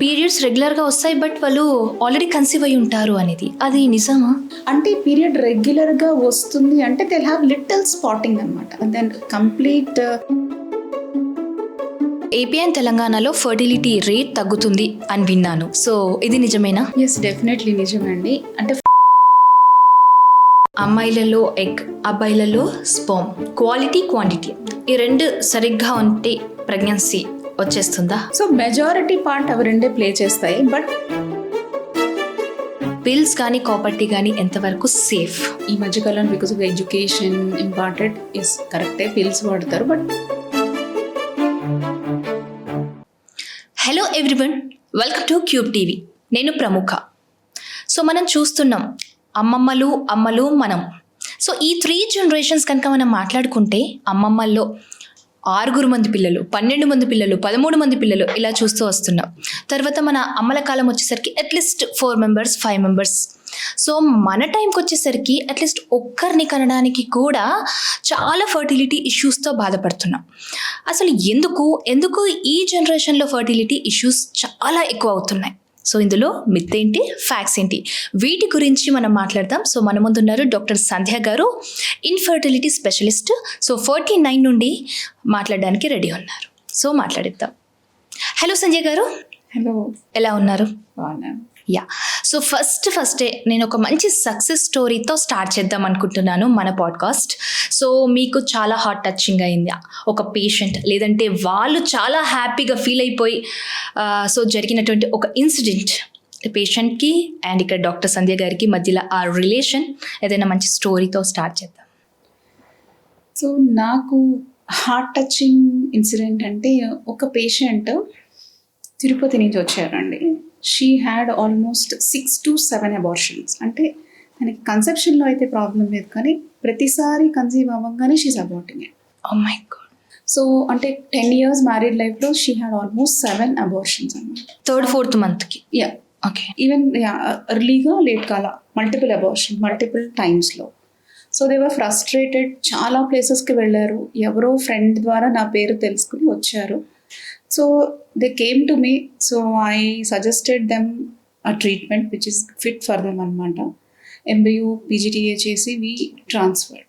Periods రెగ్యులర్గా వస్తాయి but వాళ్ళు ఆల్రెడీ కన్సీవ్ అయి ఉంటారు అనేది అది నిజమా? అంటే పీరియడ్ రెగ్యులర్గా వస్తుంది అంటే దే హ్యావ్ లిటిల్ స్పాటింగ్ అనమాట. దెన్ కంప్లీట్ ఏపీ అండ్ తెలంగాణలో ఫర్టిలిటీ రేట్ తగ్గుతుంది అని విన్నాను. సో ఇది నిజమేనా? ఎస్, డెఫినెట్లీ నిజమండి. అంటే అమ్మాయిలలో ఎగ్, అబ్బాయిలలో స్పర్మ్, క్వాలిటీ క్వాంటిటీ ఈ రెండు సరిగ్గా ఉంటే ప్రెగ్నెన్సీ వచ్చేస్తుందా? సో మెజారిటీ పార్ట్ అవి రెండే ప్లే చేస్తాయి. బట్ పిల్స్ కానీ కాపర్టీ కానీ ఎంతవరకు సేఫ్? ఈ మధ్యకాలం because of education important. Yes, కరెక్టే, పిల్స్ వాడతారు. But hello everyone, welcome to Cube TV. నేను ప్రముఖ. సో మనం చూస్తున్నాం అమ్మలు మనం. సో ఈ 3 జనరేషన్స్ కనుక మనం మాట్లాడుకుంటే అమ్మమ్మల్లో 6 మంది పిల్లలు, 12 మంది పిల్లలు, 13 మంది పిల్లలు ఇలా చూస్తూ వస్తున్నాం. తర్వాత మన అమ్మల కాలం వచ్చేసరికి అట్లీస్ట్ 4 మెంబర్స్ 5 మెంబర్స్. సో మన టైంకి వచ్చేసరికి అట్లీస్ట్ ఒక్కరిని కనడానికి కూడా చాలా ఫర్టిలిటీ ఇష్యూస్తో బాధపడుతున్నాం. అసలు ఎందుకు ఈ జనరేషన్లో ఫర్టిలిటీ ఇష్యూస్ చాలా ఎక్కువ అవుతున్నాయి? సో ఇందులో మిత్ ఏంటి, ఫ్యాక్ట్స్ ఏంటి, వీటి గురించి మనం మాట్లాడదాం. సో మన ముందు ఉన్నారు డాక్టర్ సంధ్య గారు, ఇన్ఫర్టిలిటీ స్పెషలిస్ట్. సో 49 నుండి మాట్లాడడానికి రెడీ ఉన్నారు. సో మాట్లాడిద్దాం. హలో సంధ్య గారు. హలో, ఎలా ఉన్నారు? బాగున్నాను. యా. సో ఫస్టే నేను ఒక మంచి సక్సెస్ స్టోరీతో స్టార్ట్ చేద్దాం అనుకుంటున్నాను మన పాడ్కాస్ట్. సో మీకు చాలా హార్ట్ టచింగ్ అయింది ఒక పేషెంట్, లేదంటే వాళ్ళు చాలా హ్యాపీగా ఫీల్ అయిపోయి సో జరిగినటువంటి ఒక ఇన్సిడెంట్ పేషెంట్కి అండ్ ఇక్కడ డాక్టర్ సంధ్య గారికి మధ్యలో ఆ రిలేషన్ ఏదైనా మంచి స్టోరీతో స్టార్ట్ చేద్దాం. సో నాకు హార్ట్ టచింగ్ ఇన్సిడెంట్ అంటే ఒక పేషెంట్ తిరుపతి నుంచి వచ్చారండి. She had almost 6 to 7 abortions. అంటే తనకి కన్సెప్షన్లో అయితే ప్రాబ్లం లేదు, కానీ ప్రతిసారి కన్సీవ్ అవ్వగానే she's aborting it. Oh my god. So అంటే 10 years మ్యారీడ్ లైఫ్లో షీ హ్యాడ్ ఆల్మోస్ట్ 7 అబార్షన్స్ అనమాట. 3rd 4th మంత్కి. యా. ఓకే. ఈవెన్ ఎర్లీగా లేట్ కాల, మల్టిపుల్ అబార్షన్, మల్టిపుల్ టైమ్స్లో. So they were frustrated. చాలా ప్లేసెస్కి వెళ్ళారు. ఎవరో ఫ్రెండ్ ద్వారా నా పేరు తెలుసుకుని వచ్చారు. So they came to me, so I suggested them a treatment which is fit for them అనమాట. ఎంబ్రియో PGTA చేసి we transferred.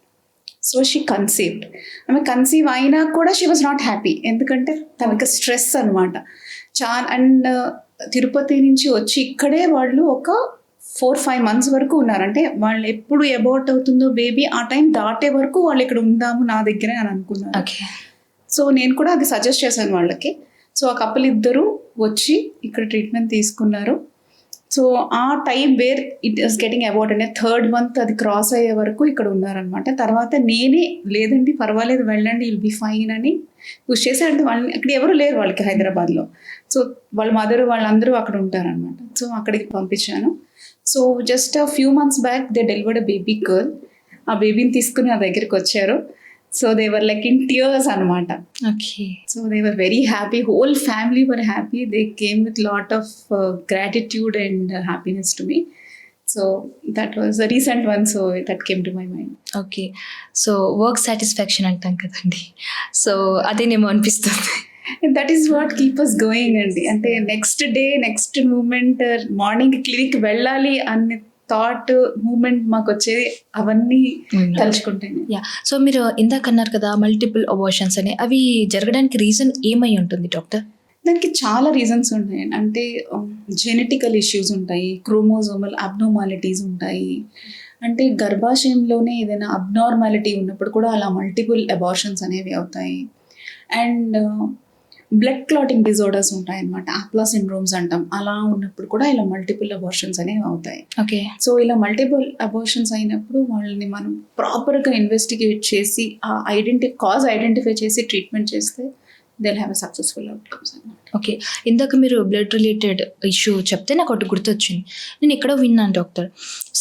So she conceived. ఆమె కన్సీవ్ అయినా కూడా she was not happy, ఎందుకంటే తనకి స్ట్రెస్ అనమాట. అండ్ తిరుపతి నుంచి వచ్చి ఇక్కడే వాళ్ళు ఒక 4-5 months వరకు ఉన్నారు. అంటే వాళ్ళు ఎప్పుడు అబార్ట్ అవుతుందో బేబీ ఆ టైం దాటే వరకు వాళ్ళు ఇక్కడ ఉందాము నా దగ్గరే అని అనుకున్నారు. ఓకే. సో నేను కూడా అది సజెస్ట్ చేశాను వాళ్ళకి. సో ఆ కపుల్ ఇద్దరు వచ్చి ఇక్కడ ట్రీట్మెంట్ తీసుకున్నారు. సో ఆ time where it is getting about అంటే 3rd month అది క్రాస్ అయ్యే వరకు ఇక్కడ ఉన్నారనమాట. తర్వాత నేనే లేదండి పర్వాలేదు వెళ్ళండి, విల్ బీ ఫైన్ అని పుష్ చేసి, అంటే వాళ్ళని అక్కడ ఎవరు లేరు వాళ్ళకి హైదరాబాద్లో. సో వాళ్ళ మదర్ వాళ్ళందరూ అక్కడ ఉంటారనమాట. సో అక్కడికి పంపించాను. So just a few months back they delivered a baby girl. ఆ బేబీని తీసుకుని నా దగ్గరికి వచ్చారు. So they were like in tears అనమాట. Okay. So they were very happy. Whole family were happy. They came with lot of gratitude and happiness to me. So that was a recent one. So that came to my mind. Okay. So work satisfaction అంటాం కదండి, so అదేనేమో అనిపిస్తుంది. And that is what keep us going అండి. అంటే next day next moment, morning clinic వెళ్ళాలి అనే thought moment మాకు వచ్చేది అవన్నీ తలుచుకుంటాను. యా. సో మీరు ఇందాక అన్నారు కదా మల్టిపుల్ అబార్షన్స్ అని, అవి జరగడానికి రీజన్ ఏమై ఉంటుంది డాక్టర్? దానికి చాలా రీజన్స్ ఉంటాయి. అంటే జెనెటికల్ ఇష్యూస్ ఉంటాయి, క్రోమోజోమల్ అబ్నార్మాలిటీస్ ఉంటాయి. అంటే గర్భాశయంలోనే ఏదైనా అబ్నార్మాలిటీ ఉన్నప్పుడు కూడా అలా మల్టిపుల్ అబార్షన్స్ అనేవి అవుతాయి. అండ్ బ్లడ్ క్లాటింగ్ డిజార్డర్స్ ఉంటాయి అన్నమాట, ఆప్లా సిండ్రోమ్స్ అంటాం. అలా ఉన్నప్పుడు కూడా ఇలా మల్టిపుల్ అబార్షన్స్ అనేవి అవుతాయి. ఓకే. సో ఇలా మల్టిపుల్ అబార్షన్స్ అయినప్పుడు వాళ్ళని మనం ప్రాపర్గా ఇన్వెస్టిగేట్ చేసి ఆ కాజ్ ఐడెంటిఫై చేసి ట్రీట్మెంట్ చేస్తే they'll have a successful outcomes. Okay. ఇందాక మీరు బ్లడ్ రిలేటెడ్ ఇష్యూ చెప్తే నాకు ఒకటి గుర్తొచ్చింది. నేను ఎక్కడో విన్నాను డాక్టర్.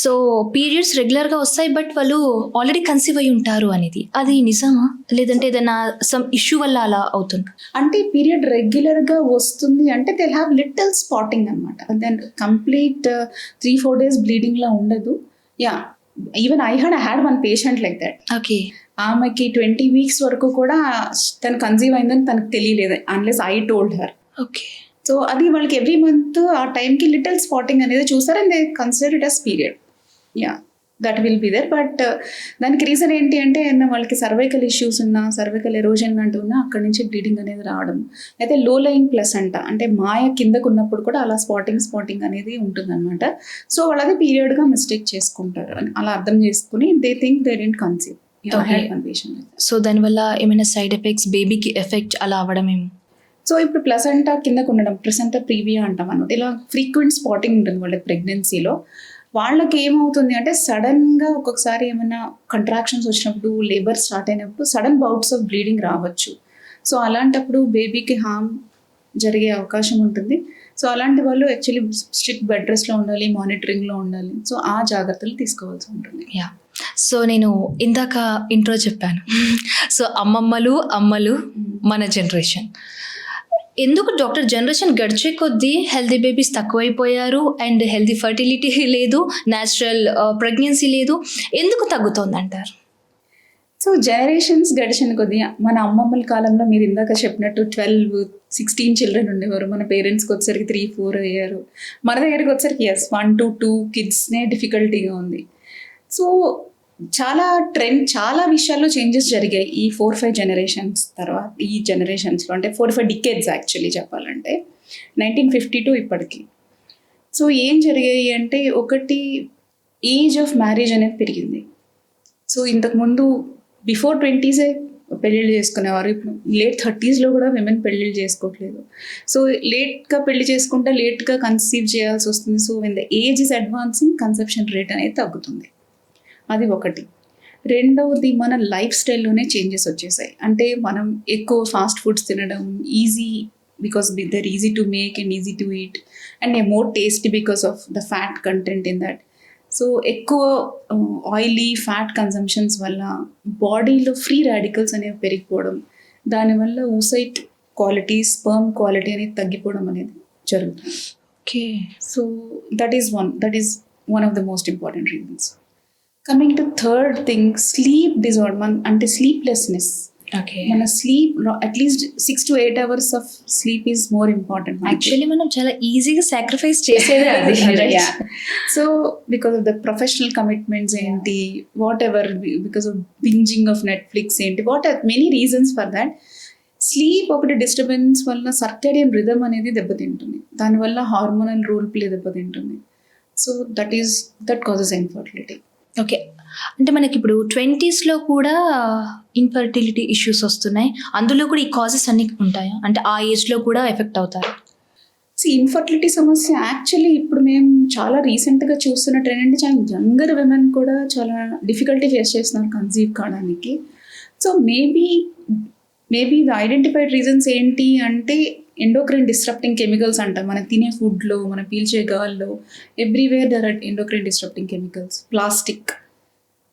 సో పీరియడ్స్ రెగ్యులర్గా వస్తాయి బట్ వాళ్ళు ఆల్రెడీ కన్సీవ్ అయి ఉంటారు అనేది అది నిజమా, లేదంటే ఏదైనా సమ్ ఇష్యూ వల్ల అలా అవుతుంది? అంటే పీరియడ్ రెగ్యులర్గా వస్తుంది అంటే దే హ్యావ్ లిటిల్ స్పాటింగ్ అనమాట. దెన్ కంప్లీట్ 3-4 days బ్లీడింగ్లా ఉండదు. Yeah, even I had one patient like that. Okay. ఆమెకి 20 weeks వరకు కూడా తను కన్సీవ్ అయిందని తనకు తెలియలేదు, unless I told her. Okay. So అది వాళ్ళకి ఎవ్రీ మంత్ ఆ టైంకి లిటిల్ స్పాటింగ్ అనేది చూస్తారు and they consider it as period. Ya, that will be there. But దానికి రీజన్ ఏంటి అంటే వాళ్ళకి సర్వైకల్ ఇష్యూస్ ఉన్నా, సర్వైకల్ ఎరోజన్ అంటూ ఉన్నా అక్కడి నుంచి బ్లీడింగ్ అనేది రావడం, అయితే లో లయింగ్ ప్లసెంటా అంటే మాయ కిందకు ఉన్నప్పుడు కూడా అలా స్పాటింగ్ అనేది ఉంటుందన్నమాట. సో వాళ్ళది పీరియడ్గా మిస్టేక్ చేసుకుంటారు అని అలా అర్థం చేసుకుని they think they don't conceive. So దానివల్ల ఏమైనా సైడ్ ఎఫెక్ట్స్, బేబీకి ఎఫెక్ట్ అలా అవ్వడం ఏమో? సో ఇప్పుడు ప్లసెంటా కిందకు ఉండడం, ప్లసెంటా ప్రీవియా అంటాం అన్నమాట. ఇలా ఫ్రీక్వెంట్ స్పాటింగ్ ఉంటుంది వాళ్ళకి ప్రెగ్నెన్సీలో. వాళ్ళకి ఏమవుతుంది అంటే సడన్గా ఒక్కొక్కసారి ఏమైనా కంట్రాక్షన్స్ వచ్చినప్పుడు, లేబర్ స్టార్ట్ అయినప్పుడు సడన్ బౌట్స్ ఆఫ్ బ్లీడింగ్ రావచ్చు. సో అలాంటప్పుడు బేబీకి హార్మ్ జరిగే అవకాశం ఉంటుంది. సో అలాంటి వాళ్ళు యాక్చువల్లీ స్ట్రిక్ట్ బెడ్ రెస్ట్లో ఉండాలి, మానిటరింగ్లో ఉండాలి. సో ఆ జాగ్రత్తలు తీసుకోవాల్సి ఉంటుంది. యా, సో నేను ఇందాక ఇంట్రో చెప్పాను. సో అమ్మలు మన జనరేషన్. ఎందుకు డాక్టర్ జనరేషన్ గడిచే కొద్దీ హెల్తీ బేబీస్ తక్కువైపోయారు అండ్ హెల్తీ ఫర్టిలిటీ లేదు, న్యాచురల్ ప్రెగ్నెన్సీ లేదు, ఎందుకు తగ్గుతోంది అంటారు? సో జనరేషన్స్ గడిచిన కొద్దిగా మన అమ్మమ్మల కాలంలో మీరు ఇందాక చెప్పినట్టు 12-16 చిల్డ్రన్ ఉండేవారు. మన పేరెంట్స్కి వచ్చేసరికి 3-4 అయ్యారు. మన దగ్గరికి వచ్చేసరికి 1-2 కిడ్స్నే డిఫికల్టీగా ఉంది. సో చాలా విషయాల్లో చేంజెస్ జరిగాయి ఈ 4-5 జనరేషన్స్ తర్వాత. ఈ జనరేషన్స్లో అంటే 4-5 డికేడ్స్ యాక్చువల్లీ చెప్పాలంటే 1952 ఇప్పటికి. సో ఏం జరిగాయి అంటే, ఒకటి ఏజ్ ఆఫ్ మ్యారేజ్ అనేది పెరిగింది. సో ఇంతకుముందు బిఫోర్ 20s పెళ్ళిళ్ళు చేసుకునేవారు. ఇప్పుడు లేట్ 30sలో కూడా విమెన్ పెళ్ళిళ్ళు చేసుకోవట్లేదు. సో లేట్గా పెళ్లి చేసుకుంటే లేట్గా కన్సీవ్ చేయాల్సి వస్తుంది. So when the age is advancing conception rate అనేది తగ్గుతుంది. అది ఒకటి. రెండవది, మన లైఫ్ స్టైల్లోనే చేంజెస్ వచ్చేసాయి. అంటే మనం ఎక్కువ ఫాస్ట్ ఫుడ్స్ తినడం, easy because they're easy to make and easy to eat and a more tasty because of the fat content in that. So ఎక్కువ ఆయిలీ ఫ్యాట్ కన్సంప్షన్స్ వల్ల బాడీలో ఫ్రీ రాడికల్స్ అనేవి పెరిగిపోవడం, దానివల్ల ఊసైట్ క్వాలిటీ, స్పర్మ్ క్వాలిటీ అనేది తగ్గిపోవడం అనేది జరుగుతుంది. Okay, so that is one of the most important reasons. Coming to third thing, sleep disorder అంటే స్లీప్లెస్నెస్. ఓకే, మన sleep at least 6 to 8 hours of sleep is more important. Actually మనం చాలా ఈజీగా sacrifice చేసేది అది. So because of the professional commitments ఏంటి, whatever, because of binging of Netflix ఏంటి, what are many reasons for that. Sleep ఒకటి disturbance వల్ల circadian rhythm అనేది దెబ్బతింటుంది. దానివల్ల హార్మోనల్ రోల్ ప్లే దెబ్బతింటుంది. So that causes infertility. Okay, అంటే మనకి ఇప్పుడు 20sలో కూడా ఇన్ఫర్టిలిటీ ఇష్యూస్ వస్తున్నాయి. అందులో కూడా ఈ కాజెస్ అన్నీ ఉంటాయా? అంటే ఆ ఏజ్లో కూడా ఎఫెక్ట్ అవుతారు? ఇన్ఫర్టిలిటీ సమస్య యాక్చువల్లీ ఇప్పుడు మేము చాలా రీసెంట్గా చూస్తున్న ట్రెండ్ అంటే, చాలా యంగర్ విమెన్ కూడా చాలా డిఫికల్టీ ఫేస్ చేస్తున్నారు కన్సీవ్ కావడానికి. So maybe the identified reasons ఏంటి అంటే, ఎండోక్రైన్ డిస్ట్రప్టింగ్ కెమికల్స్ అంటాం. మనం తినే ఫుడ్లో, మనం పీల్చే గాల్లో, everywhere there are endocrine disrupting chemicals.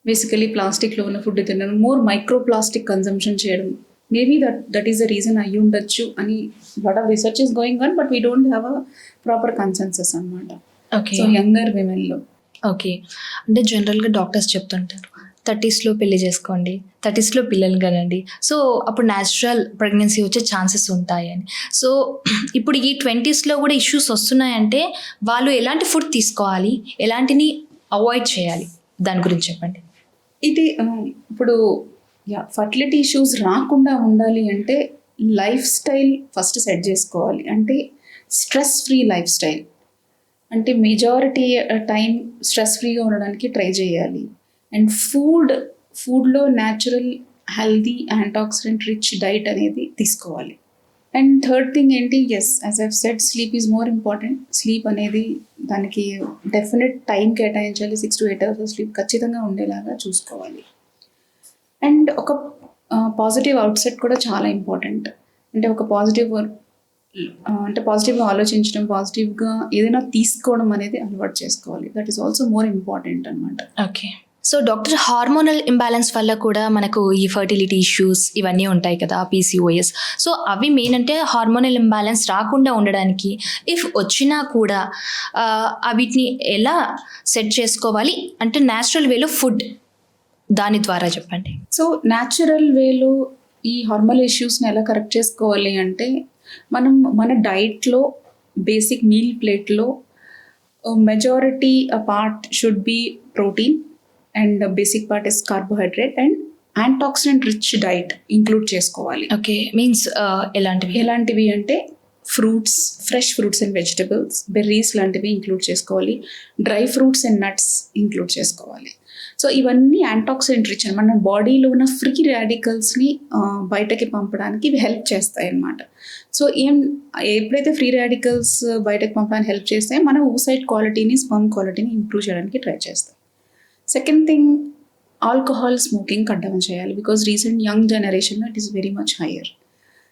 Basically ప్లాస్టిక్లో ఉన్న ఫుడ్ తినడం, మోర్ మైక్రో ప్లాస్టిక్ కన్జంప్షన్ చేయడం, maybe that is the reason అయ్యి ఉండొచ్చు అని lot of research is going on, but we don't have a proper consensus అనమాట. ఓకే, సో యంగర్ విమెన్లో. Okay, అంటే జనరల్గా డాక్టర్స్ చెప్తుంటారు 30sలో పెళ్లి చేసుకోండి, 30sలో పిల్లలు కనండి, సో అప్పుడు న్యాచురల్ ప్రెగ్నెన్సీ వచ్చే ఛాన్సెస్ ఉంటాయని. సో ఇప్పుడు ఈ 20sలో కూడా ఇష్యూస్ వస్తున్నాయంటే వాళ్ళు ఎలాంటి ఫుడ్ తీసుకోవాలి, ఎలాంటిని అవాయిడ్ చేయాలి, దాని గురించి చెప్పండి. ఇది ఇప్పుడు ఫర్టిలిటీ ఇష్యూస్ రాకుండా ఉండాలి అంటే లైఫ్ స్టైల్ ఫస్ట్ సెట్ చేసుకోవాలి. అంటే స్ట్రెస్ ఫ్రీ లైఫ్ స్టైల్, అంటే మెజారిటీ టైం స్ట్రెస్ ఫ్రీగా ఉండడానికి ట్రై చేయాలి. అండ్ ఫుడ్లో natural healthy antioxidant rich diet అనేది తీసుకోవాలి. అండ్ థర్డ్ థింగ్ ఏంటి, yes as I've said, sleep is more important. Sleep అనేది దానికి డెఫినెట్ టైం కేటాయించాలి. 6 to 8 hours స్లీప్ ఖచ్చితంగా ఉండేలాగా చూసుకోవాలి. అండ్ ఒక పాజిటివ్ అవుట్సెట్ కూడా చాలా ఇంపార్టెంట్. అంటే ఒక పాజిటివ్గా ఆలోచించడం, పాజిటివ్గా ఏదైనా తీసుకోవడం అనేది అలవాటు చేసుకోవాలి. That is also more important అనమాట. Okay, so doctor, hormonal imbalance వల్ల కూడా మనకు ఈ ఫర్టిలిటీ ఇష్యూస్ ఇవన్నీ ఉంటాయి కదా, PCOS. సో అవి మెయిన్ అంటే హార్మోనల్ ఇంబ్యాలెన్స్ రాకుండా ఉండడానికి, ఇఫ్ వచ్చినా కూడా వీటిని ఎలా సెట్ చేసుకోవాలి అంటే న్యాచురల్ వేలో ఫుడ్, దాని ద్వారా చెప్పండి. సో న్యాచురల్ వేలో ఈ హార్మోనల్ ఇష్యూస్ని ఎలా కరెక్ట్ చేసుకోవాలి అంటే, మనం మన డైట్లో బేసిక్ మీల్ ప్లేట్లో majority part should be protein and basic part is carbohydrate and antioxidant rich diet include చేసుకోవాలి. ఓకే, మీన్స్ ఎలాంటివి అంటే fruits, fresh fruits and vegetables, berries లాంటివి ఇంక్లూడ్ చేసుకోవాలి, dry fruits and nuts include చేసుకోవాలి. So ఇవన్నీ antioxidant rich అని మన బాడీలో ఉన్న ఫ్రీ రాడికల్స్ని బయటకి పంపడానికి ఇవి హెల్ప్ చేస్తాయి అన్నమాట. సో ఎప్పుడైతే ఫ్రీ రాడికల్స్ బయటకు పంపడానికి హెల్ప్ చేస్తాయో మన oocyte క్వాలిటీని, స్పర్మ్ క్వాలిటీని ఇంప్రూవ్ చేయడానికి ట్రై చేస్తాయి. Second thing, alcohol smoking cut down చేయాలి. బికాజ్ రీసెంట్ యంగ్ జనరేషన్లో it is very much higher.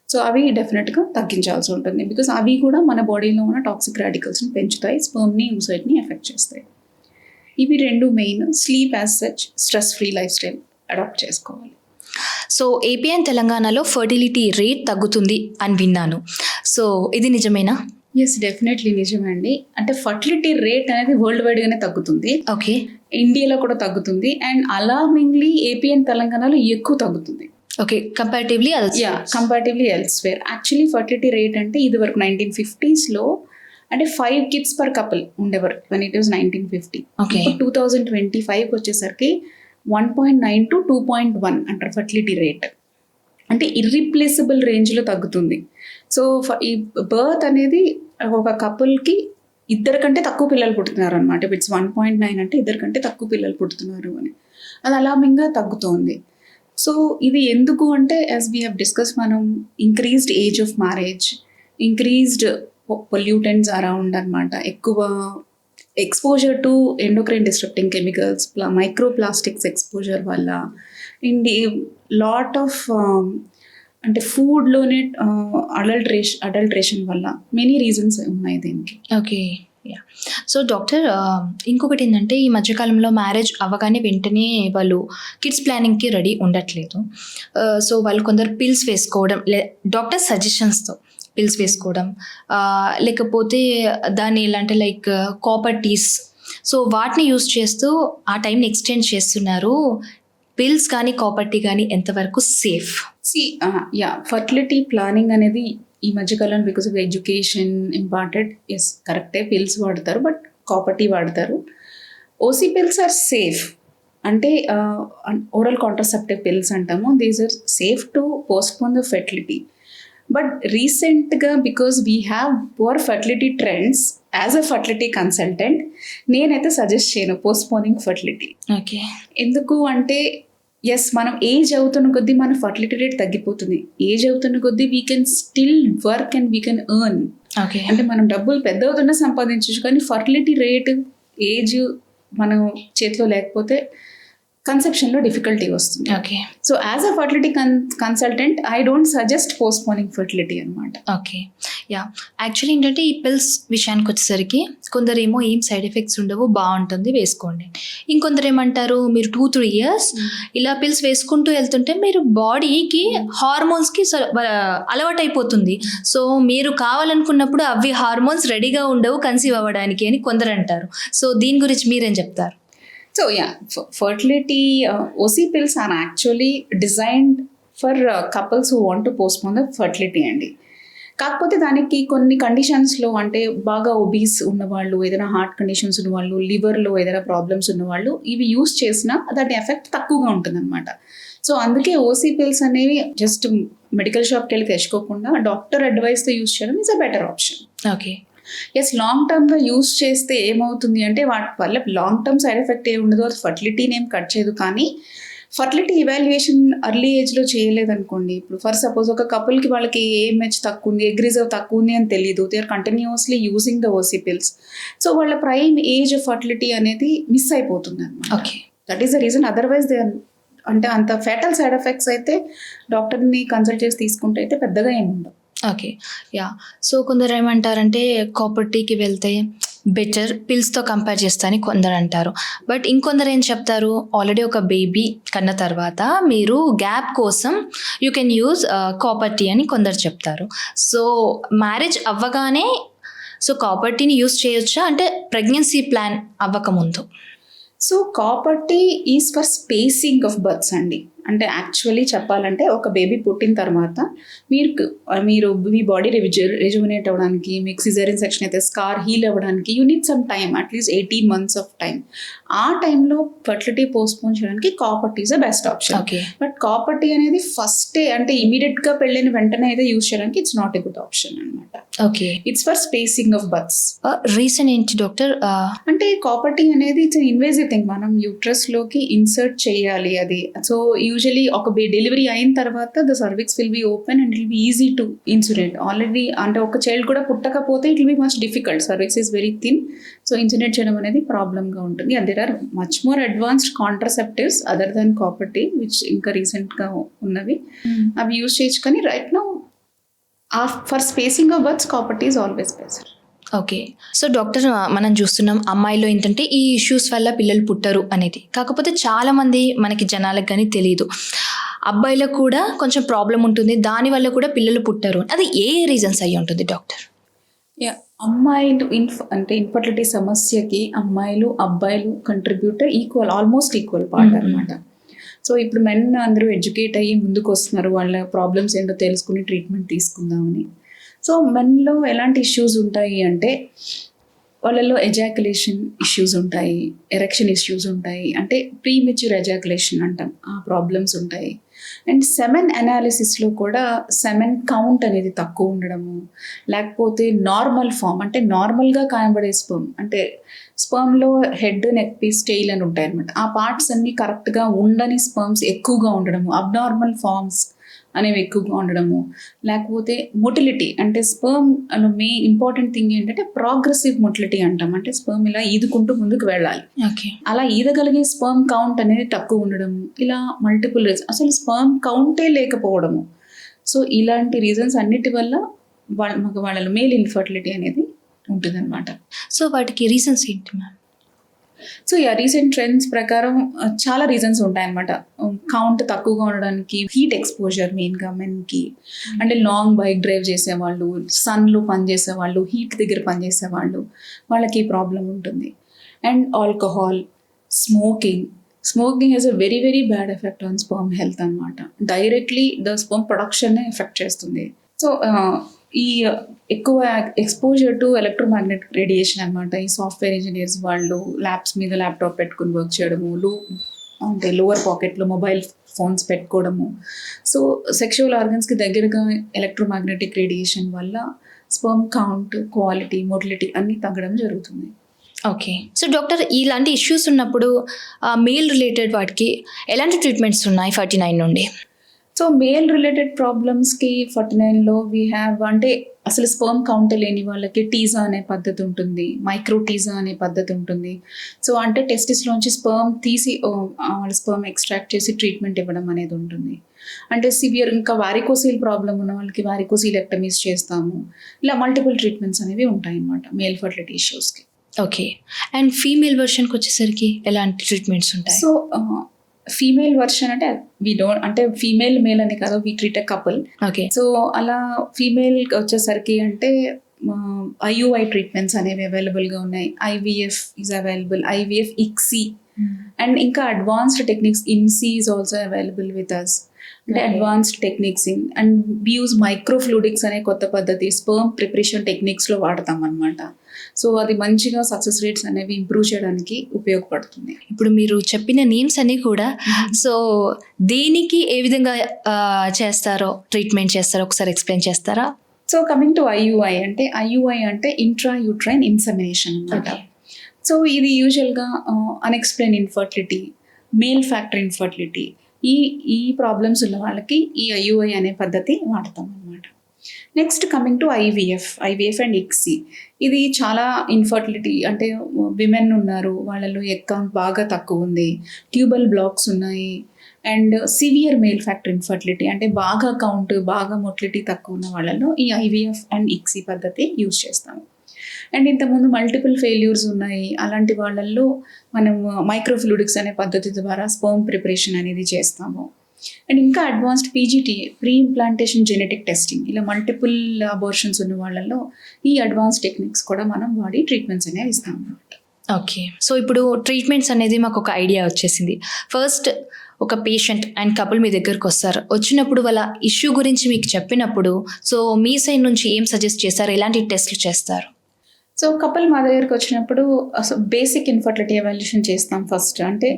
So అవి డెఫినెట్గా తగ్గించాల్సి ఉంటుంది. బికాజ్ అవి కూడా మన బాడీలో ఉన్న టాక్సిక్ రాడికల్స్ని పెంచుతాయి, స్పర్మ్ని, oocyteని ఎఫెక్ట్ చేస్తాయి. ఇవి రెండు main. Sleep as such, stress free life style adapt చేసుకోవాలి. సో ఏపీ అండ్ తెలంగాణలో ఫర్టిలిటీ రేట్ తగ్గుతుంది అని విన్నాను. సో ఇది నిజమేనా? ఎస్, డెఫినెట్లీ నిజమండి. అంటే ఫర్టిలిటీ రేట్ అనేది వరల్డ్ వైడ్గానే తగ్గుతుంది. ఓకే, ఇండియాలో కూడా తగ్గుతుంది. అండ్ అలార్మింగ్లీ ఏపీ అండ్ తెలంగాణలో ఎక్కువ తగ్గుతుంది. Okay, comparatively elsewhere. Actually fertility rate అంటే ఇది వరకు 1950s అంటే 5 kids per couple ఉండేవారు when it was 1950. Okay. 2025 వచ్చేసరికి 1.9 to 2.1 అంటారు ఫర్టిలిటీ రేట్. అంటే ఇర్రీప్లేసబుల్ రేంజ్లో తగ్గుతుంది. సో ఈ బర్త్ అనేది ఒక కపుల్కి ఇద్దరికంటే తక్కువ పిల్లలు పుడుతున్నారు అనమాట. ఇట్స్ 1.9 అంటే ఇద్దరికంటే తక్కువ పిల్లలు పుడుతున్నారు అని, అది అలామింగ్గా తగ్గుతోంది. సో ఇది ఎందుకు అంటే యాజ్ వీ హ్యావ్ డిస్కస్, మనం increased age of marriage, increased pollutants around అనమాట, ఎక్కువ exposure to endocrine disrupting chemicals, micro plastics exposure వల్ల, ఇండి లాట్ ఆఫ్ అంటే ఫుడ్లోనే అడల్ట్రేషన్ వల్ల మెనీ రీజన్స్ ఉన్నాయి దీనికి. Okay, yeah. సో డాక్టర్, ఇంకొకటి ఏంటంటే ఈ మధ్యకాలంలో మ్యారేజ్ అవ్వగానే వెంటనే వాళ్ళు కిడ్స్ ప్లానింగ్కి రెడీ ఉండట్లేదు. సో వాళ్ళు కొందరు పిల్స్ వేసుకోవడం, డాక్టర్ సజెషన్స్తో పిల్స్ వేసుకోవడం, లేకపోతే దాన్ని ఎలా అంటే లైక్ కాపర్ టీస్, సో వాటిని యూస్ చేస్తూ ఆ టైంని ఎక్స్టెండ్ చేస్తున్నారు. పిల్స్ కానీ కాపర్ టీ కానీ ఎంతవరకు సేఫ్? ఫర్టిలిటీ ప్లానింగ్ అనేది ఈ మధ్యకాలం because of education important, yes కరెక్టే, పిల్స్ వాడతారు, బట్ కాపర్ టీ వాడతారు. OC pills are safe. అంటే ఓరల్ కాంట్రాసెప్టివ్ పిల్స్ అంటాము, these are safe to postpone the fertility. But రీసెంట్గా because we have poor fertility trends, as a fertility consultant నేనైతే suggest చేయను postponing fertility. Okay, ఎందుకు అంటే yes, మనం age అవుతున్న కొద్దీ మన ఫర్టిలిటీ రేట్ తగ్గిపోతుంది. ఏజ్ అవుతున్న కొద్దీ we can still work and we can earn. Okay, అంటే మనం డబ్బులు పెద్ద అవుతున్నా సంపాదించవచ్చు, కానీ ఫర్టిలిటీ రేట్, ఏజ్ మనం చేతిలో లేకపోతే కన్సెప్షన్లో డిఫికల్టీ వస్తుంది. Okay. So as a fertility consultant I don't suggest postponing fertility అనమాట. Okay, yeah. యాక్చువల్లీ ఏంటంటే ఈ పిల్స్ విషయానికి వచ్చేసరికి కొందరేమో ఏం సైడ్ ఎఫెక్ట్స్ ఉండవు, బాగుంటుంది వేసుకోండి. ఇంకొందరు ఏమంటారు, మీరు 2-3 years ఇలా పిల్స్ వేసుకుంటూ వెళ్తుంటే మీరు బాడీకి హార్మోన్స్కి అలవాటు అయిపోతుంది. సో మీరు కావాలనుకున్నప్పుడు అవి హార్మోన్స్ రెడీగా ఉండవు కన్సీవ్ అవ్వడానికి అని కొందరు అంటారు. సో దీని గురించి మీరేం చెప్తారు? So yeah, fertility OC pills are actually designed for couples who want to postpone the fertility అండి. కాకపోతే దానికి కొన్ని కండిషన్స్లో, అంటే బాగా ఒబీస్ ఉన్నవాళ్ళు, ఏదైనా హార్ట్ కండిషన్స్ ఉన్నవాళ్ళు, లివర్లో ఏదైనా ప్రాబ్లమ్స్ ఉన్నవాళ్ళు ఇవి యూస్ చేసినా దాని ఎఫెక్ట్ తక్కువగా ఉంటుందన్నమాట. సో అందుకే ఓసీ పిల్స్ అనేవి జస్ట్ మెడికల్ షాప్కి వెళ్ళి తెచ్చుకోకుండా డాక్టర్ అడ్వైస్తో యూస్ చేయడం is a better option. Okay, yes, long టర్మ్గా యూస్ చేస్తే ఏమవుతుంది అంటే వాటి వల్ల లాంగ్ టర్మ్ సైడ్ ఎఫెక్ట్ ఏమి ఉండదు, అది ఫర్టిలిటీని ఏం కట్ చేయదు. కానీ ఫర్టిలిటీ ఇవాల్యుయేషన్ అర్లీ ఏజ్లో చేయలేదనుకోండి, ఇప్పుడు ఫర్ సపోజ్ ఒక కపుల్కి వాళ్ళకి AMH తక్కువ ఉంది, ఎగ్ రిజర్వ్ తక్కువ ఉంది అని తెలియదు, they are continuously using the OC pills. So వాళ్ళ ప్రైమ్ ఏజ్ ఆఫ్ ఫర్టిలిటీ అనేది మిస్ అయిపోతుంది అనమాట. Okay, that is the reason. Otherwise they అంటే అంత ఫేటల్ సైడ్ ఎఫెక్ట్స్ అయితే డాక్టర్ని కన్సల్ట్ చేసి తీసుకుంటే అయితే పెద్దగా ఏముండవు. Okay, yeah. సో కొందరు ఏమంటారంటే కాపర్ టీకి వెళ్తే బెటర్ పిల్స్తో కంపేర్ చేస్తా అని కొందరు అంటారు. బట్ ఇంకొందరు ఏం చెప్తారు, ఆల్రెడీ ఒక బేబీ కన్న తర్వాత మీరు గ్యాప్ కోసం you can use copper T అని కొందరు చెప్తారు. సో మ్యారేజ్ అవ్వగానే సో కాపర్ టీని యూజ్ చేయొచ్చా, అంటే ప్రెగ్నెన్సీ ప్లాన్ అవ్వకముందు? So copper T is for spacing of births అండి. అంటే యాక్చువల్లీ చెప్పాలంటే ఒక బేబీ పుట్టిన తర్వాత మీరు మీరు మీ బాడీ రెజ్యుమినేట్ అవ్వడానికి, మీకు సిజేరియన్ సెక్షన్ అయితే స్కార్ హీల్ అవ్వడానికి you need some time, at least 18 months of time. ఆ టైంలో ఫర్టిలిటీ పోస్ట్పోన్ చేయడానికి copper T is the best option. Okay. But copper T అనేది ఫస్టే అంటే ఇమీడియట్గా పెళ్ళైన వెంటనే అయితే యూజ్ చేయడానికి it's not a good option అనమాట. Okay. It's for spacing of births. Reason ఏంటి డాక్టర్? అంటే కాపర్ టీ అనేది ఇట్స్ ఇన్వేజివ్ థింగ్, మనం యూట్రస్ లోకి ఇన్సర్ట్ చేయాలి అది. సో యూజువలీ ఒక డెలివరీ అయిన తర్వాత the cervix will be open and it will be easy to insulate. Already అంటే ఒక చైల్డ్ కూడా పుట్టకపోతే it will be much difficult, cervix is very thin. So insulate చేయడం అనేది ప్రాబ్లమ్గా ఉంటుంది. And there are much more advanced contraceptives other than copper T which ఇంకా రీసెంట్గా ఉన్నవి. అవి యూజ్ చేయొచ్చు, కానీ right now for spacing of births copper T is always best. Okay. So doctor, మనం చూస్తున్నాం అమ్మాయిలో ఏంటంటే ఈ ఇష్యూస్ వల్ల పిల్లలు పుట్టరు అనేది. కాకపోతే చాలామంది మనకి జనాలకు కానీ తెలియదు, అబ్బాయిలకు కూడా కొంచెం ప్రాబ్లం ఉంటుంది, దానివల్ల కూడా పిల్లలు పుట్టరు. అది ఏ రీజన్స్ అయ్యి ఉంటుంది డాక్టర్? అమ్మాయిలు అంటే ఇన్ఫర్టిలిటీ సమస్యకి అమ్మాయిలు అబ్బాయిలు contributor equal, almost equal part అనమాట. సో ఇప్పుడు మెన్ అందరూ ఎడ్యుకేట్ అయ్యి ముందుకు వస్తున్నారు, వాళ్ళ ప్రాబ్లమ్స్ ఏంటో తెలుసుకుని ట్రీట్మెంట్ తీసుకుందామని. సో మెన్లో ఎలాంటి ఇష్యూస్ ఉంటాయి అంటే వాళ్ళలో ఎజాకులేషన్ ఇష్యూస్ ఉంటాయి, ఎరెక్షన్ ఇష్యూస్ ఉంటాయి, అంటే ప్రీమెచ్యూర్ ఎజాకులేషన్ అంటాం, ఆ ప్రాబ్లమ్స్ ఉంటాయి. అండ్ సెమెన్ అనాలిసిస్లో కూడా సెమెన్ కౌంట్ అనేది తక్కువ ఉండడము, లేకపోతే నార్మల్ ఫామ్ అంటే నార్మల్గా కనబడే స్పర్మ్, అంటే స్పర్మ్లో హెడ్, నెక్ పీస్, టెయిల్ అని ఉంటాయి అనమాట. ఆ పార్ట్స్ అన్నీ కరెక్ట్గా ఉండని స్పర్మ్స్ ఎక్కువగా ఉండడము, అబ్నార్మల్ ఫార్మ్స్ అనేవి ఎక్కువగా ఉండడము, లేకపోతే మొటిలిటీ అంటే స్పర్మ్ మెయిన్ ఇంపార్టెంట్ థింగ్ ఏంటంటే ప్రోగ్రెసివ్ మొటిలిటీ అంటాం, అంటే స్పర్మ్ ఇలా ఈదుకుంటూ ముందుకు వెళ్ళాలి. ఓకే. అలా ఈదగలిగే స్పర్మ్ కౌంట్ అనేది తక్కువ ఉండడము, ఇలా మల్టిపుల్ రీజన్స్, అసలు స్పర్మ్ కౌంటే లేకపోవడము. సో ఇలాంటి రీజన్స్ అన్నిటి వల్ల మగవాళ్ళలో మేల్ ఇన్ఫర్టిలిటీ అనేది ఉంటుందన్నమాట. సో వాటికి రీజన్స్ ఏంటి మ్యామ్? సో రీసెంట్ ట్రెండ్స్ ప్రకారం చాలా రీజన్స్ ఉంటాయన్నమాట. కౌంట్ తక్కువగా ఉండడానికి హీట్ ఎక్స్పోజర్ మెయిన్గా మెన్కి, అంటే లాంగ్ బైక్ డ్రైవ్ చేసేవాళ్ళు, సన్లో పనిచేసేవాళ్ళు, హీట్ దగ్గర పనిచేసేవాళ్ళు, వాళ్ళకి ప్రాబ్లం ఉంటుంది. And alcohol, smoking has a very very bad effect on sperm health అనమాట. డైరెక్ట్లీ ద స్పర్మ్ ప్రొడక్షన్నే ఎఫెక్ట్ చేస్తుంది. సో ఈ ఎక్కువ ఎక్స్పోజర్ టు ఎలక్ట్రోమాగ్నెటిక్ రేడియేషన్ అనమాట. ఈ సాఫ్ట్వేర్ ఇంజనీర్స్ వాళ్ళు ల్యాబ్స్ మీద ల్యాప్టాప్ పెట్టుకుని వర్క్ చేయడము, అంటే లోవర్ పాకెట్లో మొబైల్ ఫోన్స్ పెట్టుకోవడము. సో సెక్షువల్ ఆర్గన్స్కి దగ్గరగా ఎలక్ట్రోమాగ్నెటిక్ రేడియేషన్ వల్ల స్పర్మ్ కౌంట్, క్వాలిటీ, మొటిలిటీ అన్నీ తగ్గడం జరుగుతుంది. ఓకే. సో డాక్టర్, ఇలాంటి ఇష్యూస్ ఉన్నప్పుడు మేల్ రిలేటెడ్ వాటికి ఎలాంటి ట్రీట్మెంట్స్ ఉన్నాయి 49 నుండి? సో మేల్ రిలేటెడ్ ప్రాబ్లమ్స్కి 49లో వీ హ్యావ్, అంటే అసలు స్పర్మ్ కౌంట్ లేని వాళ్ళకి టీజా అనే పద్ధతి ఉంటుంది, మైక్రో టీజా అనే పద్ధతి ఉంటుంది. సో అంటే టెస్టిస్లోంచి స్పర్మ్ తీసి వాళ్ళ స్పర్మ్ ఎక్స్ట్రాక్ట్ చేసి ట్రీట్మెంట్ ఇవ్వడం అనేది ఉంటుంది. అంటే సివియర్ ఇంకా వారికోసీల్ ప్రాబ్లం ఉన్న వాళ్ళకి వారికోసీలెక్టమీస్ చేస్తాము. ఇలా మల్టిపుల్ ట్రీట్మెంట్స్ అనేవి ఉంటాయి అన్నమాట మేల్ ఫర్టిలిటీ ఇష్యూస్కి. ఓకే. అండ్ ఫీమేల్ వర్షన్కి వచ్చేసరికి ఎలాంటి ట్రీట్మెంట్స్ ఉంటాయి? సో ఫీమేల్ వర్షన్ అంటే అంటే ఫీమేల్ మేల్ అని కాదు, we treat a couple. Okay. So అలా ఫీమేల్ వచ్చేసరికి అంటే IUI ట్రీట్మెంట్స్ అనేవి అవైలబుల్గా ఉన్నాయి. IVF is available, IVF ICSI, and ఇంకా advanced techniques IMSI is also available with us. అంటే advanced techniques and we use microfluidics అనే కొత్త పద్ధతి స్పర్మ్ ప్రిపరేషన్ టెక్నిక్స్లో వాడతాం అనమాట. సో అది మంచిగా సక్సెస్ రేట్స్ అనేవి ఇంప్రూవ్ చేయడానికి ఉపయోగపడుతుంది. ఇప్పుడు మీరు చెప్పిన నేమ్స్ అన్నీ కూడా సో దేనికి ఏ విధంగా చేస్తారో ట్రీట్మెంట్ చేస్తారో ఒకసారి ఎక్స్ప్లెయిన్ చేస్తారా? సో కమింగ్ టు IUI అంటే ఇంట్రా యూట్రైన్ ఇన్సెమినేషన్ అనమాట. సో ఇది యూజువల్గా unexplained infertility, male factor infertility, ఈ ప్రాబ్లమ్స్ ఉన్న వాళ్ళకి ఈ IUI అనే పద్ధతి వాడతాం అనమాట. Next coming to IVF and ICSI. ఇది చాలా ఇన్ఫర్టిలిటీ, అంటే విమెన్ ఉన్నారు, వాళ్ళలో ఎగ్ కౌంట్ బాగా తక్కువ ఉంది, ట్యూబల్ బ్లాక్స్ ఉన్నాయి, and severe male factor infertility అంటే బాగా కౌంట్, బాగా మొటిలిటీ తక్కువ ఉన్న వాళ్ళలో ఈ IVF అండ్ ICSI పద్ధతి యూజ్ చేస్తాము. అండ్ ఇంతకుముందు మల్టిపుల్ ఫెయిల్యూర్స్ ఉన్నాయి, అలాంటి వాళ్ళల్లో మనం మైక్రోఫ్లూయిడిక్స్ అనే పద్ధతి ద్వారా స్పర్మ్ ప్రిపరేషన్ అనేది చేస్తాము. అండ్ ఇంకా advanced PGT, pre implantation genetic testing, ఇలా మల్టిపుల్ అబార్షన్స్ ఉన్న వాళ్ళల్లో ఈ అడ్వాన్స్ టెక్నిక్స్ కూడా మనం వాడి ట్రీట్మెంట్స్ అనేవి ఇస్తాం అన్నమాట. ఓకే. సో ఇప్పుడు ట్రీట్మెంట్స్ అనేది మాకు ఒక ఐడియా వచ్చేసింది. ఫస్ట్ ఒక పేషెంట్ అండ్ కపుల్ మీ దగ్గరకు వస్తారు, వచ్చినప్పుడు వాళ్ళ ఇష్యూ గురించి మీకు చెప్పినప్పుడు సో మీ సైడ్ నుంచి ఏం సజెస్ట్ చేస్తారు, ఎలాంటి టెస్ట్లు చేస్తారు? సో కపుల్ మా దగ్గరికి వచ్చినప్పుడు అసలు బేసిక్ ఇన్ఫర్టిలిటీ ఎవాల్యుయేషన్ చేస్తాం ఫస్ట్. అంటే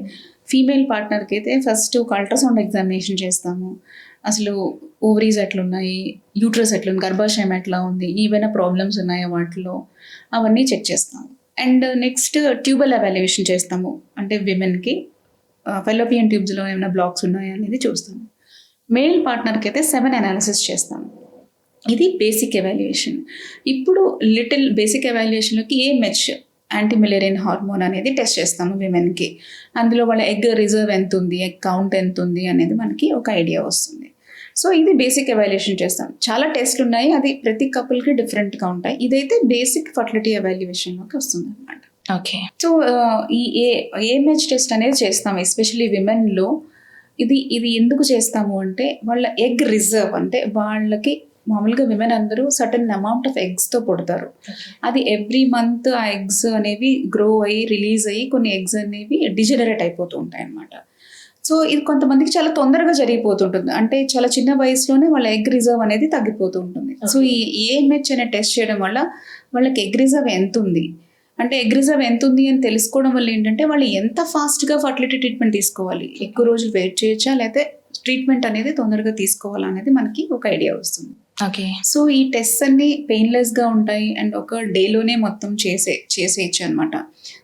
ఫీమేల్ పార్ట్నర్కి అయితే ఫస్ట్ ఒక అల్ట్రాసౌండ్ ఎగ్జామినేషన్ చేస్తాము. అసలు ఓవరీస్ ఎట్లున్నాయి, యూట్రస్ ఎట్లుంది, గర్భాశయం ఎట్లా ఉంది, ఏవైనా ప్రాబ్లమ్స్ ఉన్నాయో వాటిలో అవన్నీ చెక్ చేస్తాము. అండ్ నెక్స్ట్ ట్యూబల్ ఎవాల్యుయేషన్ చేస్తాము. అంటే విమెన్కి ఫెలోపియన్ ట్యూబ్స్లో ఏమైనా బ్లాక్స్ ఉన్నాయా అనేది చూస్తాము. మేల్ పార్ట్నర్కి అయితే 7 అనాలిసిస్ చేస్తాము. ఇది బేసిక్ ఎవాల్యుయేషన్. ఇప్పుడు లిటిల్ బేసిక్ ఎవాల్యుయేషన్లోకి AMH యాంటీ మిలేరియన్ హార్మోన్ అనేది టెస్ట్ చేస్తాము విమెన్కి. అందులో వాళ్ళ ఎగ్ రిజర్వ్ ఎంత ఉంది, ఎగ్ కౌంట్ ఎంత ఉంది అనేది మనకి ఒక ఐడియా వస్తుంది. సో ఇది బేసిక్ ఎవాల్యుయేషన్ చేస్తాం. చాలా టెస్ట్లు ఉన్నాయి, అది ప్రతి కపుల్కి డిఫరెంట్గా ఉంటాయి. ఇదైతే బేసిక్ ఫర్టిలిటీ ఎవాల్యుయేషన్లోకి వస్తుంది అనమాట. ఓకే. సో ఈ AMH టెస్ట్ అనేది చేస్తాం ఎస్పెషల్లీ విమెన్లో. ఇది ఎందుకు చేస్తాము అంటే వాళ్ళ ఎగ్ రిజర్వ్, అంటే వాళ్ళకి మామూలుగా విమెన్ అందరూ సర్టన్ అమౌంట్ ఆఫ్ ఎగ్స్తో పుడతారు. అది ఎవ్రీ మంత్ ఆ ఎగ్స్ అనేవి గ్రో అయ్యి రిలీజ్ అయ్యి కొన్ని ఎగ్స్ అనేవి డిజనరేట్ అయిపోతూ ఉంటాయి అన్నమాట. సో ఇది కొంతమందికి చాలా తొందరగా జరిగిపోతుంటుంది, అంటే చాలా చిన్న వయసులోనే వాళ్ళ ఎగ్ రిజర్వ్ అనేది తగ్గిపోతూ ఉంటుంది. సో ఈ AMH అనే టెస్ట్ చేయడం వల్ల వాళ్ళకి ఎగ్ రిజర్వ్ ఎంత ఉంది, అంటే ఎగ్ రిజర్వ్ ఎంత ఉంది అని తెలుసుకోవడం వల్ల ఏంటంటే వాళ్ళు ఎంత ఫాస్ట్గా ఫర్టిలిటీ ట్రీట్మెంట్ తీసుకోవాలి, ఎక్కువ రోజులు వెయిట్ చేయొచ్చా, లేకపోతే ట్రీట్మెంట్ అనేది తొందరగా తీసుకోవాలా అనేది మనకి ఒక ఐడియా వస్తుంది. ఓకే. సో ఈ టెస్ట్ అన్ని పెయిన్లెస్గా ఉంటాయి అండ్ ఒక డేలోనే మొత్తం చేసేయచ్చు అనమాట.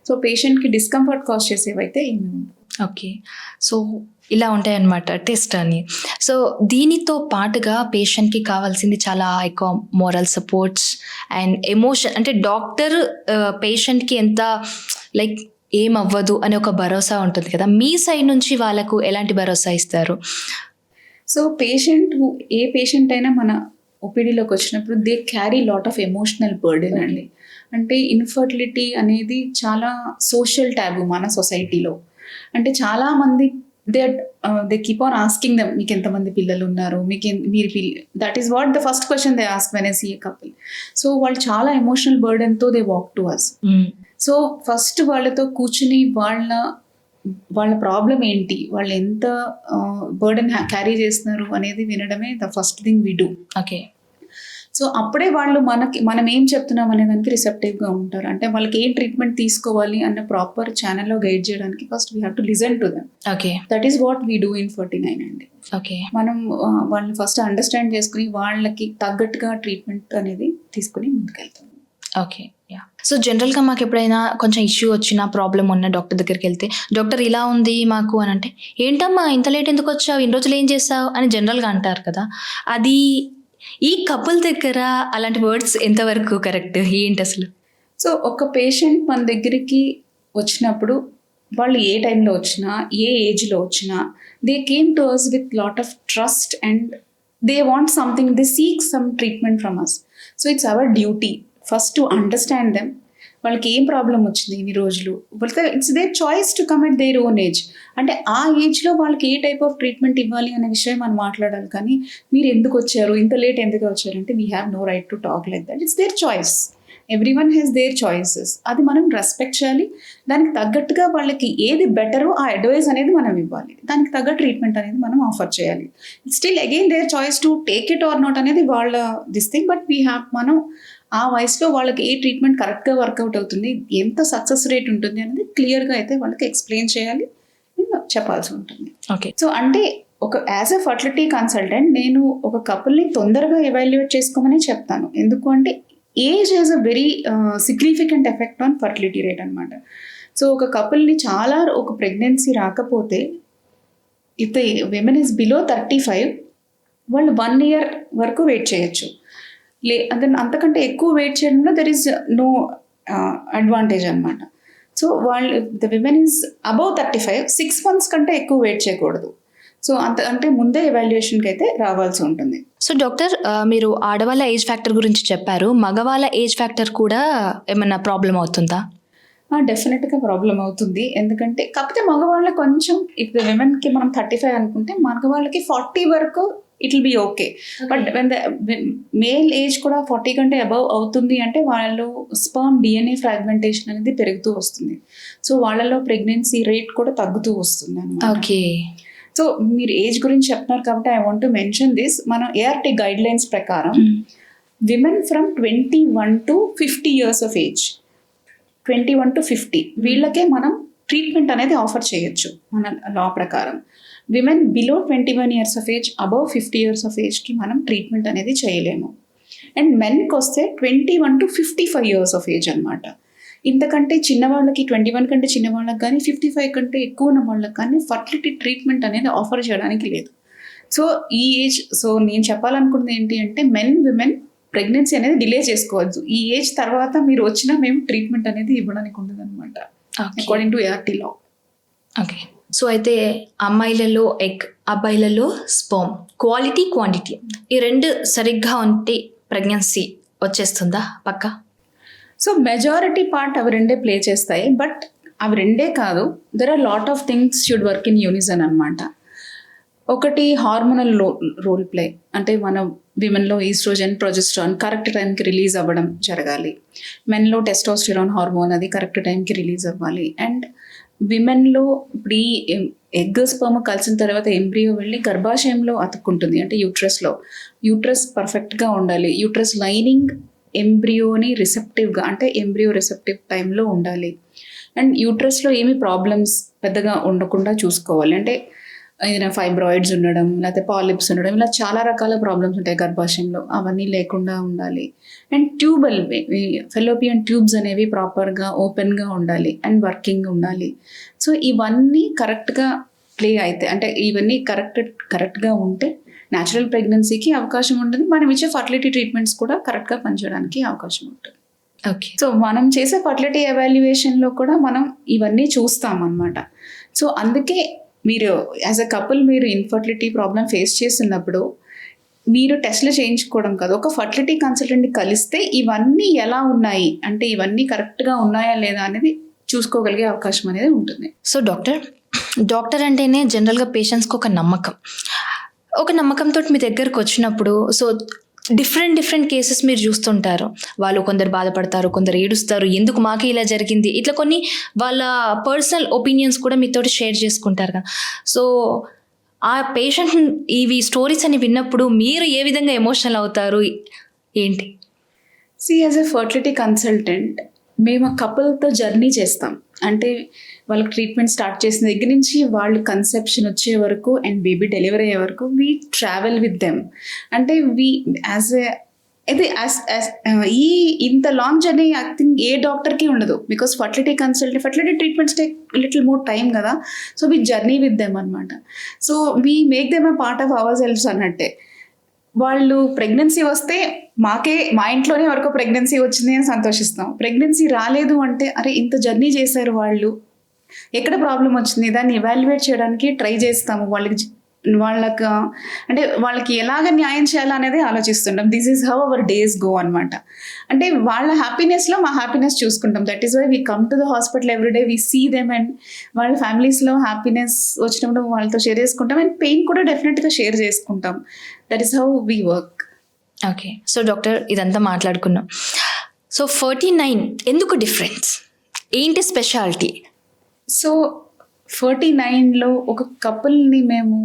సో పేషెంట్కి డిస్కంఫర్ట్ కాజ్ చేసేవైతే ఏమి ఉండవు. ఓకే. సో ఇలా ఉంటాయన్నమాట టెస్ట్ అని. సో దీనితో పాటుగా పేషెంట్కి కావాల్సింది చాలా ఎక్కువ మోరల్ సపోర్ట్స్ అండ్ ఎమోషన్, అంటే డాక్టర్ పేషెంట్కి ఎంత లైక్ ఏమవ్వదు అనే ఒక భరోసా ఉంటుంది కదా, మీ సైడ్ నుంచి వాళ్ళకు ఎలాంటి భరోసా ఇస్తారు? సో ఏ పేషెంట్ అయినా మన OPDలోకి వచ్చినప్పుడు they carry lot of emotional burden అండి. అంటే ఇన్ఫర్టిలిటీ అనేది చాలా సోషల్ ట్యాబు మన సొసైటీలో. అంటే చాలామంది they keep on asking them, మీకు ఎంతమంది పిల్లలు ఉన్నారు, మీరు that is what the first question they ask when I see a couple. So వాళ్ళు చాలా ఎమోషనల్ బర్డెన్తో they walk to us. So first వాళ్ళతో కూర్చుని వాళ్ళ ప్రాబ్లం ఏంటి, వాళ్ళు ఎంత బర్డెన్ క్యారీ చేస్తున్నారు అనేది వినడమే the first thing we do. Okay. So అప్పుడే వాళ్ళు మనం ఏం చెప్తున్నాం అనే దానికి రిసెప్టివ్గా ఉంటారు. అంటే వాళ్ళకి ఏం ట్రీట్మెంట్ తీసుకోవాలి అన్న ప్రాపర్ ఛానల్లో గైడ్ చేయడానికి first we have to listen to them. Okay. That is what we do in 49 అండి. ఓకే. మనం వాళ్ళని ఫస్ట్ అండర్స్టాండ్ చేసుకుని వాళ్ళకి తగ్గట్టుగా ట్రీట్మెంట్ అనేది తీసుకుని ముందుకెళ్తాం. ఓకే. యా. సో జనరల్గా మాకు ఎప్పుడైనా కొంచెం ఇష్యూ వచ్చినా ప్రాబ్లం ఉన్న డాక్టర్ దగ్గరికి వెళ్తే డాక్టర్ ఇలా ఉంది మాకు అని అంటే, ఏంటమ్మా ఇంత లేట్ ఎందుకు వచ్చావు, ఇన్ని రోజులు ఏం చేస్తావు అని జనరల్గా అంటారు కదా, అది ఈ కపుల్ దగ్గర అలాంటి వర్డ్స్ ఎంతవరకు కరెక్ట్, ఏంటి అసలు? సో ఒక పేషెంట్ మన దగ్గరికి వచ్చినప్పుడు వాళ్ళు ఏ టైంలో వచ్చినా ఏ ఏజ్లో వచ్చినా they came to us with lot of trust and they want something, they seek some treatment from us. So it's our duty first to understand them. వాళ్ళకి ఏం ప్రాబ్లం వచ్చింది ఇన్ని రోజులు, వాళ్ళకి it's their choice to come at their own age. అంటే ఆ ఏజ్లో వాళ్ళకి ఏ టైప్ ఆఫ్ ట్రీట్మెంట్ ఇవ్వాలి అనే విషయం మనం మాట్లాడాలి. కానీ మీరు ఎందుకు వచ్చారు, ఇంత లేట్ ఎందుకు వచ్చారంటే we have no right to talk like that. It's their choice, everyone has their choices. అది మనం రెస్పెక్ట్ చేయాలి. దానికి తగ్గట్టుగా వాళ్ళకి ఏది బెటరో ఆ అడ్వైస్ అనేది మనం ఇవ్వాలి, దానికి తగ్గ ట్రీట్మెంట్ అనేది మనం ఆఫర్ చేయాలి. Still again there choice to take it or not అనేది వాళ్ళ దిస్ థింగ్. బట్ మనం ఆ వయసులో వాళ్ళకి ఏ ట్రీట్మెంట్ కరెక్ట్గా వర్కౌట్ అవుతుంది, ఎంత సక్సెస్ రేట్ ఉంటుంది అనేది క్లియర్గా అయితే వాళ్ళకి ఎక్స్ప్లెయిన్ చేయాలి, చెప్పాల్సి ఉంటుంది. ఓకే. సో అంటే యాజ్ ఎ ఫర్టిలిటీ కన్సల్టెంట్ నేను ఒక కపుల్ని తొందరగా ఎవాల్యుయేట్ చేసుకోమని చెప్తాను. ఎందుకు అంటే age has a very significant effect on fertility rate అనమాట. సో ఒక కపుల్ని ఒక ప్రెగ్నెన్సీ రాకపోతే if the women is below 35 వాళ్ళు 1 year వరకు వెయిట్ చేయొచ్చు. అంతకంటే ఎక్కువ వెయిట్ చేయడంలో దెర్ ఈస్ నో అడ్వాంటేజ్ అనమాట. So the women is above 35 6 months కంటే ఎక్కువ వెయిట్ చేయకూడదు. సో అంటే ముందే ఎవాల్యుయేషన్కి అయితే రావాల్సి ఉంటుంది. సో డాక్టర్, మీరు ఆడవాళ్ళ ఏజ్ ఫ్యాక్టర్ గురించి చెప్పారు, మగవాళ్ళ ఏజ్ ఫ్యాక్టర్ కూడా ఏమన్నా ప్రాబ్లం అవుతుందా? డెఫినెట్గా ప్రాబ్లం అవుతుంది. ఎందుకంటే కాకపోతే మగవాళ్ళకి కొంచెం ఇఫ్ ద విమెన్కి మనం 35 అనుకుంటే మగవాళ్ళకి 40 వరకు it will B okay. But when the male age కూడా 40 కంటే అబవ్ అవుతుంది అంటే వాళ్ళు స్పర్మ్ DNA ఫ్రాగ్మెంటేషన్ అనేది పెరుగుతూ వస్తుంది. సో వాళ్ళలో ప్రెగ్నెన్సీ రేట్ కూడా తగ్గుతూ వస్తుంది అన్నమాట. ఓకే. సో మీరు ఏజ్ గురించి చెప్తున్నారు కాబట్టి I want to mention this. మన ఏఆర్టీ గైడ్ లైన్స్ ప్రకారం women from 21 to 50 years of age, 21 to 50 వీళ్ళకే మనం ట్రీట్మెంట్ అనేది ఆఫర్ చేయొచ్చు మన లా ప్రకారం. Women below 21 years of age, above 50 years of ఏజ్కి మనం ట్రీట్మెంట్ అనేది చేయలేము. అండ్ మెన్కి వస్తే 21 to 55 years of ఏజ్ అనమాట. ఇంతకంటే చిన్నవాళ్ళకి 21 కంటే చిన్నవాళ్ళకి కానీ 55 కంటే ఎక్కువ ఉన్న వాళ్ళకి కానీ ఫర్టిలిటీ ట్రీట్మెంట్ అనేది ఆఫర్ చేయడానికి లేదు. సో ఈ ఏజ్, సో నేను చెప్పాలనుకున్నది ఏంటి అంటే మెన్ విమెన్ ప్రెగ్నెన్సీ అనేది డిలే చేసుకోవద్దు. ఈ ఏజ్ తర్వాత మీరు వచ్చినా మేము ట్రీట్మెంట్ అనేది ఇవ్వడానికి ఉండదు అనమాట, according to ART law. Okay. So అయితే అమ్మాయిలలో ఎగ్, అబ్బాయిలలో స్పర్మ్, క్వాలిటీ క్వాంటిటీ ఈ రెండు సరిగ్గా ఉంటే ప్రెగ్నెన్సీ వచ్చేస్తుందా పక్కా? సో మెజారిటీ పార్ట్ అవి రెండే ప్లే చేస్తాయి. బట్ అవి రెండే కాదు, there are lot of things should work in unison అనమాట. ఒకటి హార్మోనల్ రోల్ ప్లే, అంటే మన విమెన్లో ఈస్ట్రోజన్, ప్రొజెస్ట్రాన్ కరెక్ట్ టైంకి రిలీజ్ అవ్వడం జరగాలి. మెన్లో టెస్టోస్టెరాన్ హార్మోన్ అది కరెక్ట్ టైంకి రిలీజ్ అవ్వాలి. అండ్ విమెన్లో ఇప్పుడు ఈ ఎగ్ స్పర్మ్ కలిసిన తర్వాత ఎంబ్రియో వెళ్ళి గర్భాశయంలో అతుక్కుంటుంది, అంటే యూట్రస్లో. యూట్రస్ పర్ఫెక్ట్గా ఉండాలి. యూట్రస్ లైనింగ్ ఎంబ్రియోని రిసెప్టివ్గా, అంటే ఎంబ్రియో రిసెప్టివ్ టైంలో ఉండాలి. అండ్ యూట్రస్లో ఏమి ప్రాబ్లమ్స్ పెద్దగా ఉండకుండా చూసుకోవాలి. అంటే ఏదైనా ఫైబ్రాయిడ్స్ ఉండడం, లేకపోతే పాలిప్స్ ఉండడం, ఇలా చాలా రకాల ప్రాబ్లమ్స్ ఉంటాయి గర్భాశయంలో, అవన్నీ లేకుండా ఉండాలి. అండ్ ట్యూబల్ ఫెలోపియన్ ట్యూబ్స్ అనేవి ప్రాపర్గా ఓపెన్గా ఉండాలి అండ్ వర్కింగ్ ఉండాలి. సో ఇవన్నీ కరెక్ట్గా ప్లే అయితే, అంటే ఇవన్నీ కరెక్ట్గా ఉంటే న్యాచురల్ ప్రెగ్నెన్సీకి అవకాశం ఉంటుంది. మనం ఇచ్చే ఫర్టిలిటీ ట్రీట్మెంట్స్ కూడా కరెక్ట్గా పనిచేయడానికి అవకాశం ఉంటుంది. ఓకే. సో మనం చేసే ఫర్టిలిటీ ఎవాల్యుయేషన్లో కూడా మనం ఇవన్నీ చూస్తాం అన్నమాట. సో అందుకే మీరు యాజ్ అ కపుల్ మీరు ఇన్ఫర్టిలిటీ ప్రాబ్లం ఫేస్ చేస్తున్నప్పుడు మీరు టెస్ట్లు చేయించుకోవడం కాదు, ఒక ఫర్టిలిటీ కన్సల్టెంట్ని కలిస్తే ఇవన్నీ ఎలా ఉన్నాయి, అంటే ఇవన్నీ కరెక్ట్గా ఉన్నాయా లేదా అనేది చూసుకోగలిగే అవకాశం అనేది ఉంటుంది. సో డాక్టర్ అంటేనే జనరల్గా పేషెంట్స్కి ఒక నమ్మకంతో మీ దగ్గరకు వచ్చినప్పుడు సో డిఫరెంట్ కేసెస్ మీరు చూస్తుంటారు. వాళ్ళు కొందరు బాధపడతారు, కొందరు ఏడుస్తారు, ఎందుకు మాకే ఇలా జరిగింది, ఇట్లా కొన్ని వాళ్ళ పర్సనల్ ఒపీనియన్స్ కూడా మీతోటి షేర్ చేసుకుంటారు కదా. సో ఆ పేషెంట్ ఇవి స్టోరీస్ అని విన్నప్పుడు మీరు ఏ విధంగా ఎమోషనల్ అవుతారు ఏంటి? యాజ్ ఎ ఫర్టిలిటీ కన్సల్టెంట్ మేము ఆ కపుల్తో జర్నీ చేస్తాం. అంటే వాళ్ళకి ట్రీట్మెంట్ స్టార్ట్ చేసిన దగ్గర నుంచి వాళ్ళు కన్సెప్షన్ వచ్చే వరకు అండ్ బేబీ డెలివరీ అయ్యే వరకు వీ ట్రావెల్ విత్ దెమ్. అంటే ఈ ఇంత లాంగ్ జర్నీ ఐ థింక్ ఏ డాక్టర్కి ఉండదు, because fertility treatments take little more time కదా. So we journey with them అనమాట. So we make them a part of our selfs అన్నట్టే. వాళ్ళు ప్రెగ్నెన్సీ వస్తే మా ఇంట్లోనే వరకు ప్రెగ్నెన్సీ వచ్చింది అని సంతోషిస్తాం. ప్రెగ్నెన్సీ రాలేదు అంటే అరే ఇంత జర్నీ చేశారు వాళ్ళు, ఎక్కడ ప్రాబ్లం వచ్చింది దాన్ని ఎవాల్యుయేట్ చేయడానికి ట్రై చేస్తాము. వాళ్ళకి ఎలాగ న్యాయం చేయాలా అనేది ఆలోచిస్తుంటాం. This is how our days go అనమాట. అంటే వాళ్ళ హ్యాపీనెస్లో మా హ్యాపీనెస్ చూసుకుంటాం. That is why we come to the hospital everyday, we see them. And వాళ్ళ ఫ్యామిలీస్లో హ్యాపీనెస్ వచ్చినప్పుడు వాళ్ళతో షేర్ చేసుకుంటాం అండ్ పెయిన్ కూడా డెఫినెట్గా షేర్ చేసుకుంటాం. That is how we work. Okay. So doctor ఇదంతా మాట్లాడుకున్నాం. సో 49 ఎందుకు డిఫరెన్స్, ఏంటి స్పెషాలిటీ? సో 49లో ఒక కపుల్ని మేము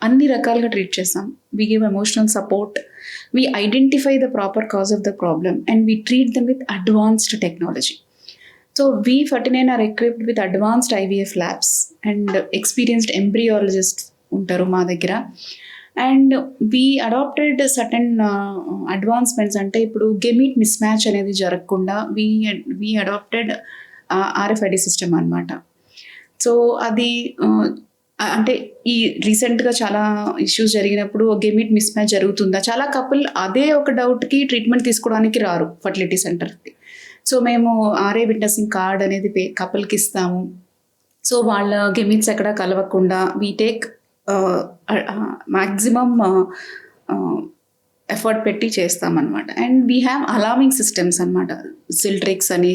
అన్ని రకాలుగా ట్రీట్ చేస్తాం. We give emotional support, we identify the proper cause of the problem and we treat them with advanced technology. So we 49 are equipped with advanced IVF labs and experienced embryologist ఉంటారు మా దగ్గర. And we adapted certain advancements, అంటే ఇప్పుడు gamete mismatch అనేది జరగకుండా we adapted RFID system అనమాట. So అది అంటే ఈ రీసెంట్గా చాలా ఇష్యూస్ జరిగినప్పుడు గెమీట్ మిస్ మ్యాచ్ జరుగుతుందా, చాలా కపుల్ అదే ఒక డౌట్కి ట్రీట్మెంట్ తీసుకోవడానికి రారు ఫర్టిలిటీ సెంటర్కి. సో మేము RA విట్నెసింగ్ కార్డ్ అనేది కపుల్కి ఇస్తాము. సో వాళ్ళ గెమీట్స్ ఎక్కడ కలవకుండా వీ టేక్ మ్యాక్సిమమ్ ఎఫర్ట్ పెట్టి చేస్తామన్నమాట. And we have alarming systems అనమాట, సిల్ట్రిక్స్ అని.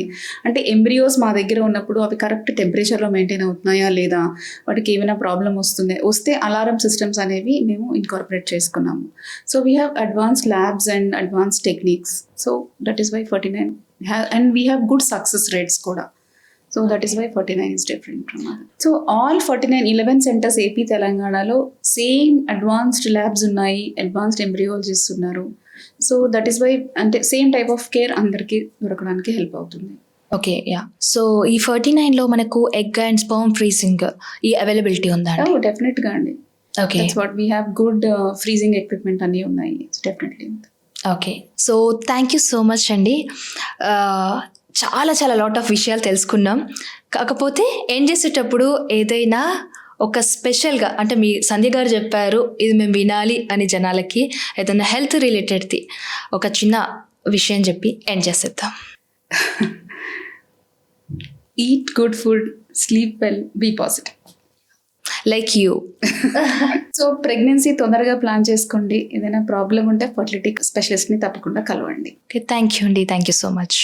అంటే ఎంబ్రియోస్ మా దగ్గర ఉన్నప్పుడు అవి కరెక్ట్ టెంపరేచర్లో మెయింటైన్ అవుతున్నాయా లేదా, వాటికి ఏమైనా ప్రాబ్లం వస్తే అలారం సిస్టమ్స్ అనేవి మేము ఇన్కార్పొరేట్ చేసుకున్నాము. So we have advanced labs and advanced techniques. So that is why 49 and we have good success rates కూడా. So that is why 49 is different from other. So all 11 centers AP తెలంగాణలో same advanced labs ఉన్నాయి, advanced embryologist ఉన్నారు. So that is why అంటే same type of care అందరికీ దొరకడానికి help అవుతుంది. Okay, yeah. So ఈ 49లో మనకు egg and sperm freezing ఈ availability ఉందా? డెఫినెట్గా అండి. Okay, that's what we have good freezing equipment అన్నీ ఉన్నాయి. Definitely. Okay. So thank you so much అండి. చాలా చాలా లాట్ ఆఫ్ విషయాలు తెలుసుకున్నాం. కాకపోతే ఏం చేసేటప్పుడు ఏదైనా ఒక స్పెషల్గా అంటే మీ సంధ్య గారు చెప్పారు ఇది మేము వినాలి అని జనాలకి ఏదైనా హెల్త్ రిలేటెడ్ది ఒక చిన్న విషయం చెప్పి ఎండ్ చేసేద్దాం. Eat good food, sleep well, be positive. Like you. So pregnancy తొందరగా ప్లాన్ చేసుకోండి. ఏదైనా ప్రాబ్లం ఉంటే ఫర్టిలిటీ స్పెషలిస్ట్ని తప్పకుండా కలవండి. ఓకే, థ్యాంక్ యూ అండి. Thank you so much.